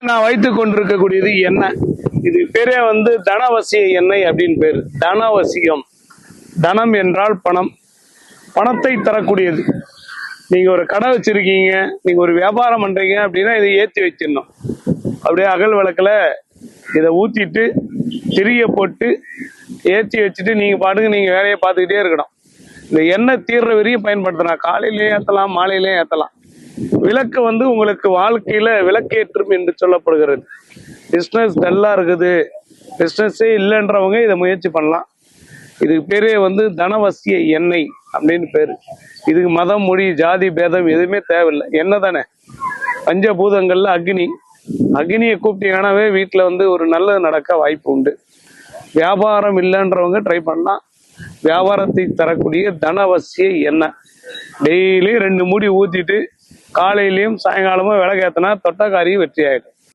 நான் வைத்துக் கொண்டிருக்கக்கூடியது எண்ணெய். இது பேரே வந்து தனவசிய எண்ணெய் அப்படின்னு பேரு. தனவசியம், தனம் என்றால் பணம், பணத்தை தரக்கூடியது. நீங்க ஒரு கடை வச்சிருக்கீங்க, நீங்க ஒரு வியாபாரம் பண்றீங்க அப்படின்னா இதை ஏற்றி வச்சிடணும். அப்படியே அகல் விளக்குல இதை ஊத்திட்டு திரிய போட்டு ஏற்றி வச்சுட்டு நீங்க பாட்டுக்கு நீங்க வேலையை பார்த்துக்கிட்டே இருக்கணும். இந்த எண்ணெய் தீர்ற வரையும் பயன்படுத்தலாம். காலையிலேயே ஏற்றலாம், மாலையிலேயே ஏற்றலாம். விளக்கு வந்து உங்களுக்கு வாழ்க்கையில விளக்கேற்றும் என்று சொல்லப்படுகிறது. பிஸ்னஸ் டல்லா இருக்குது, பிஸ்னஸே இல்லைன்றவங்க இதை முயற்சி பண்ணலாம். இதுக்கு பேரே வந்து தனவசிய எண்ணெய் அப்படின்னு பேரு. இதுக்கு மதம், மொழி, ஜாதி பேதம் எதுவுமே தேவையில்லை. எண்ணெய் தானே. பஞ்சபூதங்கள்ல அக்னி, அக்னியை கூப்பிட்டீங்கன்னாவே வீட்டுல வந்து ஒரு நல்லது நடக்க வாய்ப்பு உண்டு. வியாபாரம் இல்லைன்றவங்க ட்ரை பண்ணலாம். வியாபாரத்தை தரக்கூடிய தனவசிய எண்ணெய் டெய்லி 2 மூடி ஊத்திட்டு காலையிலயும் சாயங்காலமும் விளக்கேத்தினா தொட்டக்காரி வெற்றி ஆயிடும்.